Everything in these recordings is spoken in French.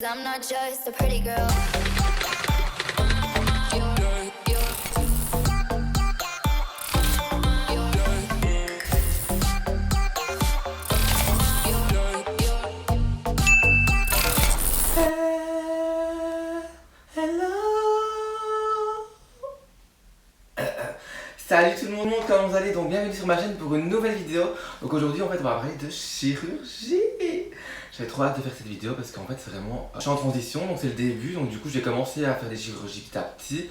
I'm not just a pretty girl. Salut tout le monde, comment vous allez? Donc bienvenue sur ma chaîne pour une nouvelle vidéo. Donc aujourd'hui en fait on va parler de chirurgie. J'avais trop hâte de faire cette vidéo parce qu'en fait c'est vraiment... Je suis en transition donc c'est le début, donc du coup j'ai commencé à faire des chirurgies petit à petit.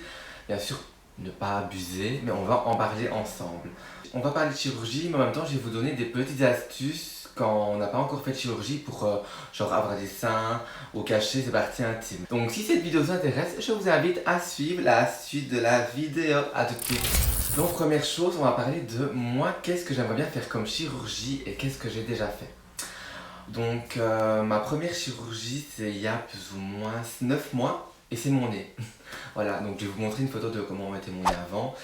Bien sûr ne pas abuser, mais on va en parler ensemble. On va parler de chirurgie mais en même temps je vais vous donner des petites astuces quand on n'a pas encore fait de chirurgie pour genre avoir des seins ou cacher ses parties intimes. Donc si cette vidéo vous intéresse, je vous invite à suivre la suite de la vidéo. À tout de suite. Donc première chose, on va parler de moi, qu'est-ce que j'aimerais bien faire comme chirurgie et qu'est-ce que j'ai déjà fait. Donc ma première chirurgie c'est il y a plus ou moins 9 mois et c'est mon nez. Voilà, donc je vais vous montrer une photo de comment était mon nez avant.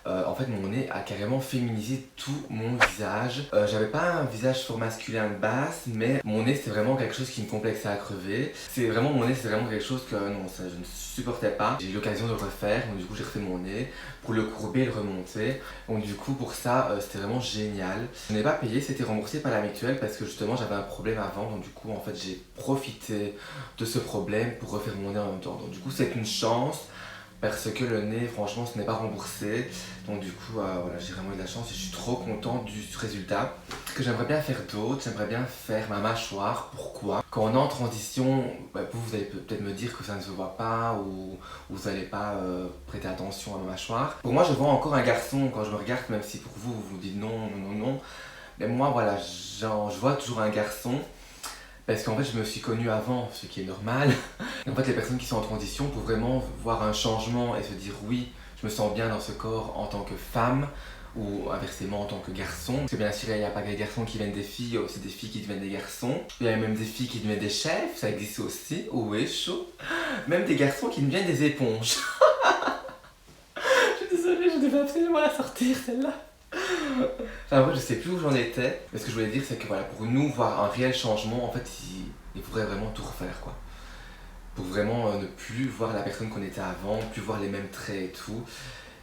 En fait mon nez a carrément féminisé tout mon visage. J'avais pas un visage fort masculin de base, mais mon nez c'était vraiment quelque chose qui me complexait à crever. Mon nez c'est vraiment quelque chose que non, ça, je ne supportais pas. J'ai eu l'occasion de le refaire, donc du coup j'ai refait mon nez pour le courber et le remonter. Donc du coup pour ça c'était vraiment génial. Je n'ai pas payé, c'était remboursé par la mutuelle parce que justement j'avais un problème avant, donc du coup en fait j'ai profité de ce problème pour refaire mon nez en même temps. Donc du coup c'est une chance. Parce que le nez, franchement, ce n'est pas remboursé. Donc du coup, voilà, j'ai vraiment eu de la chance et je suis trop content du résultat. Ce que j'aimerais bien faire d'autre, j'aimerais bien faire ma mâchoire. Pourquoi? Quand on est en transition, vous allez peut-être me dire que ça ne se voit pas ou vous n'allez pas prêter attention à ma mâchoire. Pour moi, je vois encore un garçon quand je me regarde, même si pour vous, vous dites non, non, non, non. Mais moi, voilà, je vois toujours un garçon. Parce qu'en fait je me suis connu avant, ce qui est normal. Et en fait les personnes qui sont en transition pour vraiment voir un changement et se dire oui, je me sens bien dans ce corps en tant que femme ou inversement en tant que garçon. Parce que bien sûr il n'y a pas que des garçons qui deviennent des filles, il y a aussi des filles qui deviennent des garçons. Il y a même des filles qui deviennent des chefs, ça existe aussi, oui chaud. Même des garçons qui deviennent des éponges. Je suis désolée, je devais absolument la sortir celle-là. Enfin, moi je sais plus où j'en étais, mais ce que je voulais dire c'est que voilà, pour nous voir un réel changement, en fait il faudrait vraiment tout refaire quoi. Pour vraiment ne plus voir la personne qu'on était avant, plus voir les mêmes traits et tout.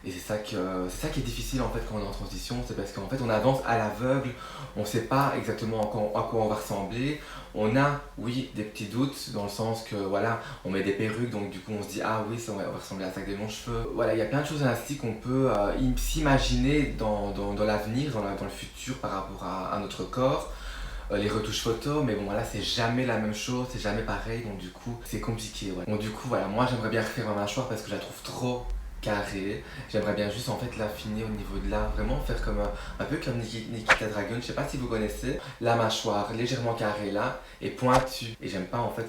Et c'est ça qui est difficile en fait quand on est en transition, c'est parce qu'en fait on avance à l'aveugle, on sait pas exactement à quoi on va ressembler. On a, oui, des petits doutes dans le sens que voilà, on met des perruques donc du coup on se dit ah oui, ça on va ressembler à ça avec des longs cheveux. Voilà, il y a plein de choses ainsi qu'on peut s'imaginer dans l'avenir, dans le futur par rapport à notre corps. Les retouches photos, mais bon voilà, c'est jamais la même chose, c'est jamais pareil, donc du coup c'est compliqué. Ouais. Donc du coup voilà, moi j'aimerais bien refaire ma mâchoire parce que je la trouve trop carrée. J'aimerais bien juste en fait l'affiner au niveau de là, vraiment faire comme un peu comme Nikita Dragun, je sais pas si vous connaissez. La mâchoire légèrement carrée là et pointue. Et j'aime pas en fait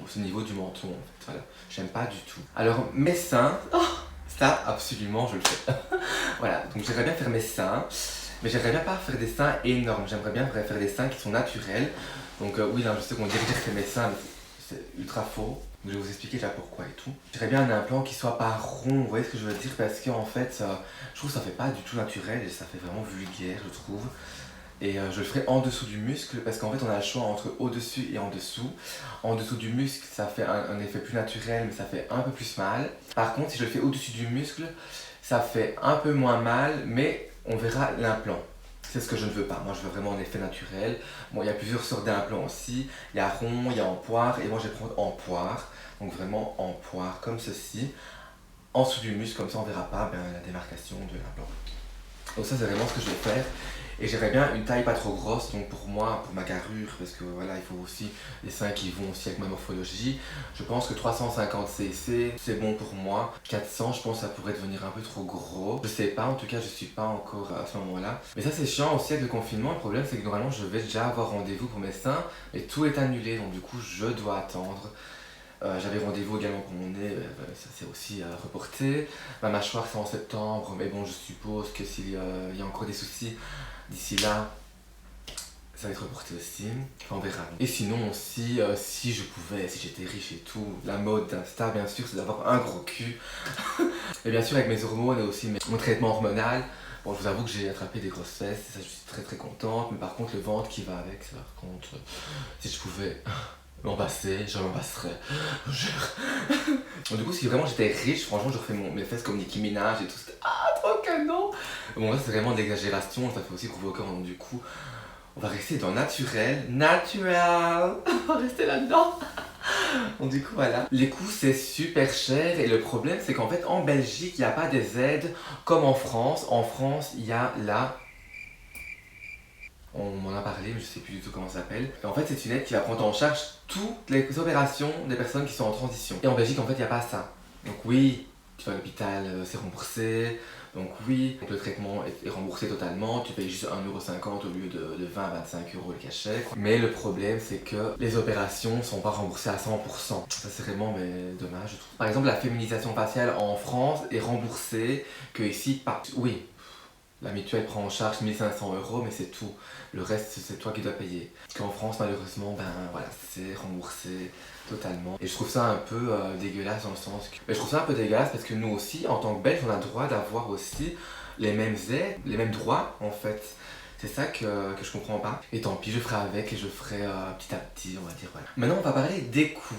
ce niveau du menton en fait, voilà. J'aime pas du tout. Alors mes seins, oh, ça absolument je le fais. Voilà, donc j'aimerais bien faire mes seins. Mais j'aimerais bien pas faire des seins énormes, j'aimerais bien faire des seins qui sont naturels. Donc oui, là je sais qu'on dirait que j'ai fait mes seins, mais c'est ultra faux. Donc je vais vous expliquer là pourquoi et tout. J'aimerais bien un implant qui soit pas rond, vous voyez ce que je veux dire? Parce qu'en fait, je trouve que ça fait pas du tout naturel et ça fait vraiment vulgaire, je trouve. Et je le ferai en dessous du muscle parce qu'en fait on a le choix entre au-dessus et en dessous. En dessous du muscle ça fait un effet plus naturel mais ça fait un peu plus mal. Par contre si je le fais au-dessus du muscle ça fait un peu moins mal mais on verra l'implant. C'est ce que je ne veux pas. Moi je veux vraiment un effet naturel. Bon il y a plusieurs sortes d'implants aussi. Il y a rond, il y a en poire et moi je vais prendre en poire. Donc vraiment en poire comme ceci. En dessous du muscle comme ça on verra pas la démarcation de l'implant. Donc ça c'est vraiment ce que je vais faire. Et j'aimerais bien une taille pas trop grosse, donc pour moi, pour ma carrure, parce que voilà, il faut aussi des seins qui vont aussi avec ma morphologie. Je pense que 350 cc, c'est bon pour moi. 400, je pense que ça pourrait devenir un peu trop gros. Je sais pas, en tout cas, je suis pas encore à ce moment-là. Mais ça, c'est chiant aussi avec le confinement. Le problème, c'est que normalement, je vais déjà avoir rendez-vous pour mes seins, mais tout est annulé, donc du coup, je dois attendre. J'avais rendez-vous également pour mon nez, ça s'est aussi reporté. Ma mâchoire c'est en septembre, mais bon je suppose que s'il y a encore des soucis d'ici là, ça va être reporté aussi, enfin, on verra. Et sinon aussi, si je pouvais, si j'étais riche et tout, la mode d'Insta bien sûr c'est d'avoir un gros cul. Et bien sûr avec mes hormones et aussi mon traitement hormonal, bon je vous avoue que j'ai attrapé des grosses fesses, et ça je suis très très contente, mais par contre le ventre qui va avec, ça par contre, si je pouvais... m'en passer, je m'en passerai. Je jure. Donc, du coup, si vraiment j'étais riche, franchement, je refais mes fesses comme Nicki Minaj et tout. C'était trop canon. Bon, là, c'est vraiment de l'exagération, ça fait aussi provoquer. Donc, du coup, on va rester dans naturel. Natural. On va rester là-dedans. Donc, du coup, voilà. Les coûts, c'est super cher. Et le problème, c'est qu'en fait, en Belgique, il n'y a pas des aides comme en France. En France, il y a la. On m'en a parlé, mais je sais plus du tout comment ça s'appelle. En fait, c'est une aide qui va prendre en charge toutes les opérations des personnes qui sont en transition. Et en Belgique, en fait, il n'y a pas ça. Donc oui, tu vas à l'hôpital, c'est remboursé. Donc oui, le traitement est remboursé totalement. Tu payes juste 1,50 € au lieu de 20 à 25 € le cachet. Mais le problème, c'est que les opérations ne sont pas remboursées à 100%. Ça, c'est vraiment dommage, je trouve. Par exemple, la féminisation faciale en France est remboursée que ici, pas. Oui. La mutuelle prend en charge 1500 €, mais c'est tout. Le reste, c'est toi qui dois payer. Parce qu'en France, malheureusement, voilà, c'est remboursé totalement. Et je trouve ça un peu dégueulasse dans le sens que. Mais je trouve ça un peu dégueulasse parce que nous aussi, en tant que Belges, on a le droit d'avoir aussi les mêmes aides, les mêmes droits en fait. C'est ça que je comprends pas. Et tant pis, je ferai avec et je ferai petit à petit, on va dire. Voilà. Maintenant, on va parler des coûts.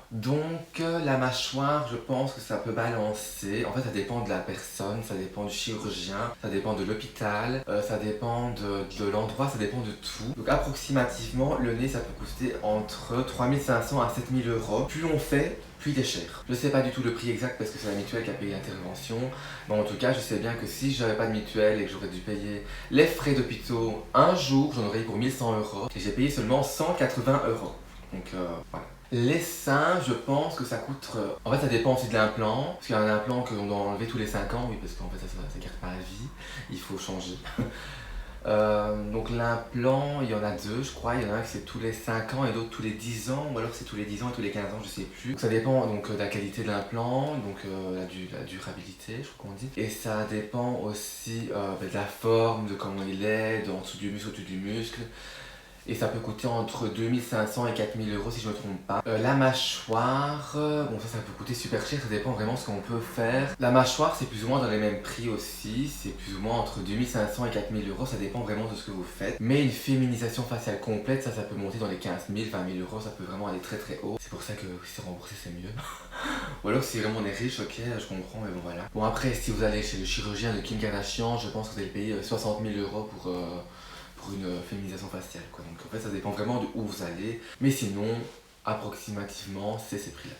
Donc la mâchoire, je pense que ça peut balancer. En fait, ça dépend de la personne, ça dépend du chirurgien, ça dépend de l'hôpital, ça dépend de l'endroit, ça dépend de tout. Donc approximativement, le nez, ça peut coûter entre 3500 à 7000 €. Plus on fait, plus il est cher. Je sais pas du tout le prix exact parce que c'est la mutuelle qui a payé l'intervention. Mais en tout cas, je sais bien que si j'avais pas de mutuelle et que j'aurais dû payer les frais d'hôpitaux un jour, j'en aurais eu pour 1100 €. Et j'ai payé seulement 180 €. Donc voilà. Les seins, je pense que ça coûte. En fait, ça dépend aussi de l'implant. Parce qu'il y a un implant qu'on doit enlever tous les 5 ans, oui, parce qu'en fait, ça garde pas la vie. Il faut changer. Donc, l'implant, il y en a deux, je crois. Il y en a un qui c'est tous les 5 ans et l'autre tous les 10 ans. Ou alors c'est tous les 10 ans et tous les 15 ans, je sais plus. Donc, ça dépend donc, de la qualité de l'implant, donc la durabilité, je crois qu'on dit. Et ça dépend aussi de la forme, de comment il est, en dessous du muscle, au-dessus du muscle. Et ça peut coûter entre 2500 et 4000 € si je ne me trompe pas. La mâchoire, bon ça peut coûter super cher, ça dépend vraiment de ce qu'on peut faire. La mâchoire c'est plus ou moins dans les mêmes prix aussi, c'est plus ou moins entre 2500 et 4000 €, ça dépend vraiment de ce que vous faites. Mais une féminisation faciale complète, ça peut monter dans les 15 000, 20 000 €, ça peut vraiment aller très très haut. C'est pour ça que si c'est remboursé c'est mieux. Ou alors si vraiment on est riche, ok, je comprends, mais bon voilà. Bon après si vous allez chez le chirurgien de Kim Kardashian, je pense que vous allez payer 60 000 € pour une féminisation faciale quoi. Donc en fait ça dépend vraiment de où vous allez, mais sinon approximativement c'est ces prix là.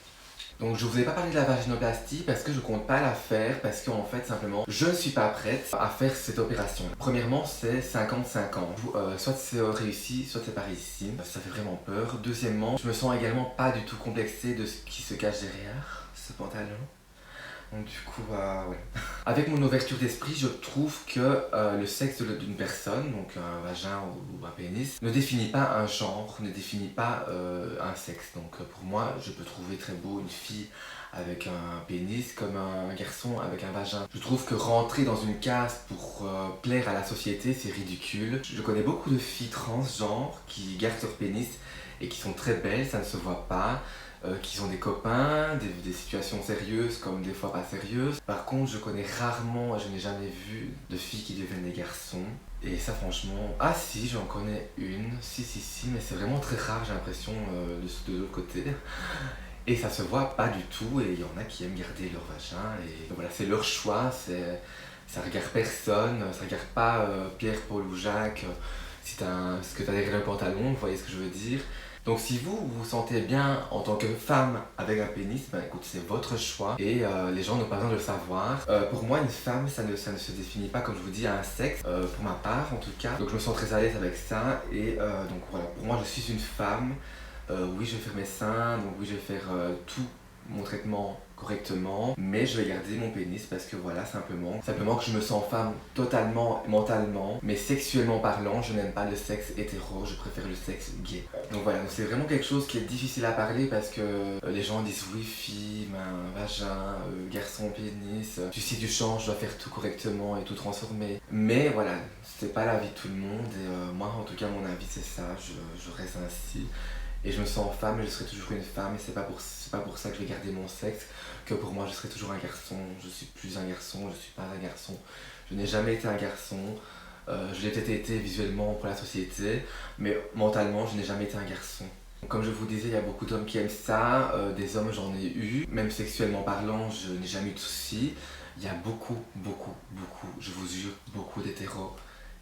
Donc je vous ai pas parlé de la vaginoplastie parce que je compte pas la faire parce qu'en fait simplement je ne suis pas prête à faire cette opération. Premièrement c'est 50-50, soit c'est réussi soit c'est pas réussi, ça fait vraiment peur. Deuxièmement je me sens également pas du tout complexée de ce qui se cache derrière ce pantalon. Donc du coup, ouais. Avec mon ouverture d'esprit, je trouve que le sexe d'une personne, donc un vagin ou un pénis, ne définit pas un genre, ne définit pas un sexe. Donc pour moi, je peux trouver très beau une fille avec un pénis comme un garçon avec un vagin. Je trouve que rentrer dans une case pour plaire à la société, c'est ridicule. Je connais beaucoup de filles transgenres qui gardent leur pénis et qui sont très belles, ça ne se voit pas. Qui ont des copains, des situations sérieuses comme des fois pas sérieuses. Par contre, je connais rarement, je n'ai jamais vu de filles qui deviennent des garçons. Et ça, franchement, ah si, j'en connais une, si, mais c'est vraiment très rare, j'ai l'impression, de l'autre côté. Et ça se voit pas du tout, et il y en a qui aiment garder leur vagin, et voilà, c'est leur choix, ça regarde personne, ça regarde pas Pierre, Paul ou Jacques, ce que t'as derrière le pantalon, vous voyez ce que je veux dire. Donc si vous vous sentez bien en tant que femme avec un pénis, ben écoute, c'est votre choix et les gens n'ont pas besoin de le savoir. Pour moi, une femme, ça ne se définit pas, comme je vous dis, à un sexe, pour ma part en tout cas. Donc je me sens très à l'aise avec ça et donc voilà, pour moi je suis une femme. Oui, je vais faire mes seins, donc oui, je vais faire tout mon traitement correctement, mais je vais garder mon pénis parce que voilà, simplement que je me sens femme totalement mentalement, mais sexuellement parlant, je n'aime pas le sexe hétéro, je préfère le sexe gay. Donc voilà, donc c'est vraiment quelque chose qui est difficile à parler parce que les gens disent oui, fille, vagin, garçon, pénis, si tu changes, je dois faire tout correctement et tout transformer. Mais voilà, c'est pas la vie de tout le monde et moi en tout cas mon avis c'est ça, je reste ainsi. Et je me sens femme et je serai toujours une femme et c'est pas pour ça que je vais garder mon sexe que pour moi je serai toujours un garçon. Je suis plus un garçon, je suis pas un garçon. Je n'ai jamais été un garçon. Je l'ai peut-être été visuellement pour la société, mais mentalement je n'ai jamais été un garçon. Comme je vous disais, il y a beaucoup d'hommes qui aiment ça, des hommes j'en ai eu, même sexuellement parlant, je n'ai jamais eu de soucis. Il y a beaucoup, je vous jure, beaucoup d'hétéros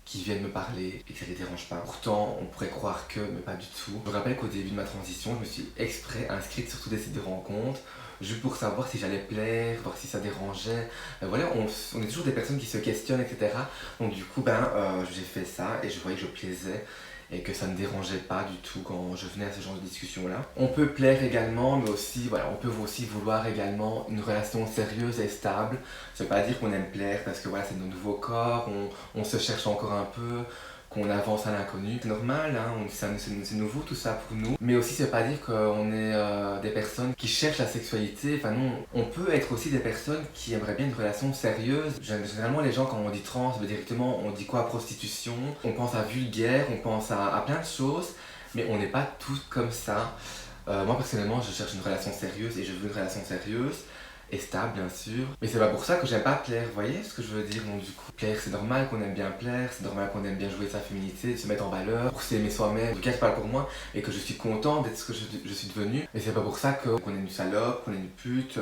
qui viennent me parler et que ça les dérange pas. Pourtant, on pourrait croire que, mais pas du tout. Je me rappelle qu'au début de ma transition, je me suis exprès inscrite sur tous des sites de rencontres, juste pour savoir si j'allais plaire, voir si ça dérangeait. Voilà, on est toujours des personnes qui se questionnent, etc. Donc du coup, j'ai fait ça et je voyais que je plaisais et que ça ne dérangeait pas du tout quand je venais à ce genre de discussion-là. On peut plaire également, mais aussi, voilà, on peut aussi vouloir également une relation sérieuse et stable. Ça veut pas dire qu'on aime plaire parce que voilà, c'est nos nouveaux corps, on se cherche encore un peu, qu'on avance à l'inconnu. C'est normal, hein, c'est nouveau tout ça pour nous. Mais aussi, ça veut pas dire qu'on est des personnes qui cherchent la sexualité. Enfin non, on peut être aussi des personnes qui aimeraient bien une relation sérieuse. Généralement, les gens, quand on dit trans, directement, on dit quoi? Prostitution. On pense à vulgaire, on pense à plein de choses. Mais on n'est pas tous comme ça. Moi, personnellement, je cherche une relation sérieuse et je veux une relation sérieuse. Et stable bien sûr, mais c'est pas pour ça que j'aime pas plaire, vous voyez ce que je veux dire? Donc du coup, plaire, c'est normal qu'on aime bien plaire, c'est normal qu'on aime bien jouer sa féminité, de se mettre en valeur, pour s'aimer soi-même. En tout cas, je parle pour moi et que je suis content d'être ce que je suis devenu. Mais c'est pas pour ça qu'on est une salope, qu'on est une pute,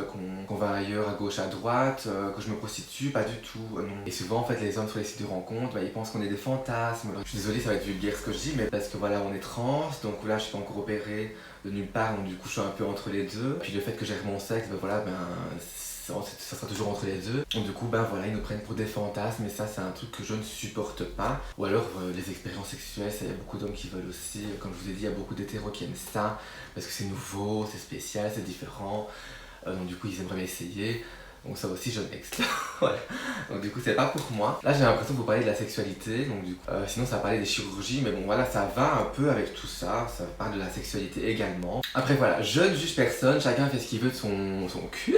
qu'on va ailleurs à gauche à droite, que je me prostitue, pas du tout, non. Et souvent en fait les hommes sur les sites de rencontres, ils pensent qu'on est des fantasmes. Alors, je suis désolée, ça va être vulgaire ce que je dis, mais parce que voilà, on est trans, donc là je suis pas encore opérée de nulle part, donc du coup je suis un peu entre les deux. Puis le fait que j'ai mon sexe, ça sera toujours entre les deux. Donc du coup voilà, ils nous prennent pour des fantasmes et ça c'est un truc que je ne supporte pas. Ou alors les expériences sexuelles, il y a beaucoup d'hommes qui veulent aussi. Comme je vous ai dit, il y a beaucoup d'hétéros qui aiment ça parce que c'est nouveau, c'est spécial, c'est différent. Donc du coup ils aimeraient m'essayer. Donc ça aussi je m'exclus. Voilà. Donc du coup c'est pas pour moi. Là j'ai l'impression que vous parlez de la sexualité, donc du coup sinon ça parlait des chirurgies, mais bon voilà, ça va un peu avec tout ça, ça parle de la sexualité également. Après voilà, je ne juge personne, chacun fait ce qu'il veut de son cul.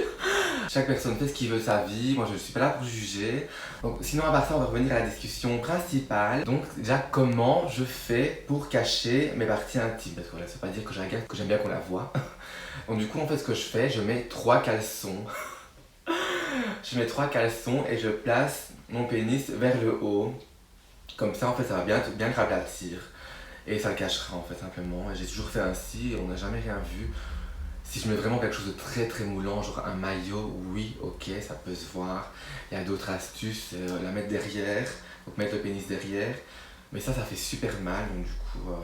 Chaque personne fait ce qu'il veut de sa vie, moi je ne suis pas là pour juger. Donc sinon à part ça, on va revenir à la discussion principale. Donc déjà comment je fais pour cacher mes parties intimes, parce que voilà, ça veut pas dire que je regarde, que j'aime bien qu'on la voit. Donc du coup en fait ce que je fais, je mets 3 caleçons. Je mets 3 caleçons et je place mon pénis vers le haut. Comme ça en fait ça va bien le aplatir. Et ça le cachera en fait simplement. Et j'ai toujours fait ainsi et on n'a jamais rien vu. Si je mets vraiment quelque chose de très moulant, genre un maillot, oui, ok, ça peut se voir. Il y a d'autres astuces, la mettre derrière, donc mettre le pénis derrière. Mais ça fait super mal, donc du coup, voilà.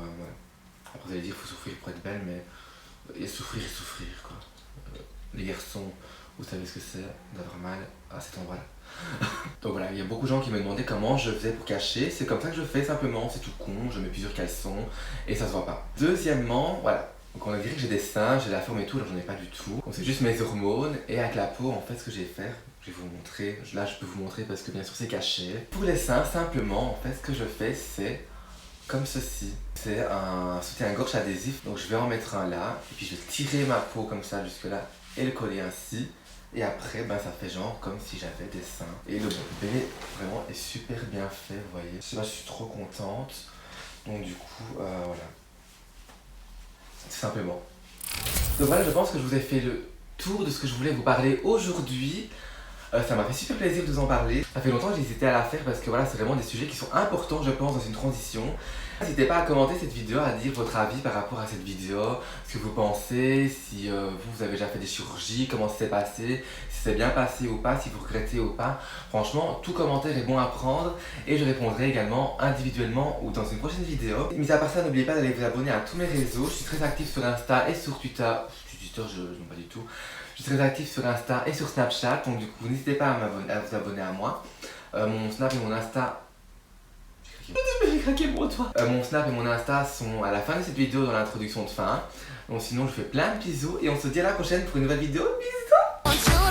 Après vous allez dire qu'il faut souffrir pour être belle, mais il y a souffrir quoi. Les garçons, vous savez ce que c'est d'avoir mal à cet endroit-là. Donc voilà, il y a beaucoup de gens qui me demandaient comment je faisais pour cacher. C'est comme ça que je fais simplement, c'est tout con, je mets plusieurs caleçons et ça se voit pas. Deuxièmement, voilà. Donc on dirait que j'ai des seins, j'ai la forme et tout, alors j'en ai pas du tout. Donc c'est juste mes hormones et avec la peau en fait ce que je vais faire, je vais vous montrer. Là je peux vous montrer parce que bien sûr c'est caché. Pour les seins simplement en fait ce que je fais c'est comme ceci. C'est un soutien-gorge adhésif, donc je vais en mettre un là et puis je vais tirer ma peau comme ça jusque là et le coller ainsi. Et après ça fait genre comme si j'avais des seins. Et le bébé vraiment est super bien fait, vous voyez. Je suis trop contente. Donc du coup voilà. Tout simplement. Donc voilà, je pense que je vous ai fait le tour de ce que je voulais vous parler aujourd'hui. Ça m'a fait super plaisir de vous en parler. Ça fait longtemps que j'hésitais à la faire parce que voilà, c'est vraiment des sujets qui sont importants je pense dans une transition. N'hésitez pas à commenter cette vidéo, à dire votre avis par rapport à cette vidéo, ce que vous pensez, si vous avez déjà fait des chirurgies, comment ça s'est passé, si c'est bien passé ou pas, si vous regrettez ou pas. Franchement, tout commentaire est bon à prendre et je répondrai également individuellement ou dans une prochaine vidéo. Mis à part ça, n'oubliez pas d'aller vous abonner à tous mes réseaux. Je suis très actif sur Insta et sur Twitter. Twitter, je n'aime pas du tout. Je suis très actif sur Insta et sur Snapchat, donc du coup n'hésitez pas à vous abonner à moi. Mon Snap et mon Insta... J'ai craqué mon doigt. Mon Snap et mon Insta sont à la fin de cette vidéo dans l'introduction de fin. Donc sinon je vous fais plein de bisous et on se dit à la prochaine pour une nouvelle vidéo. Bisous.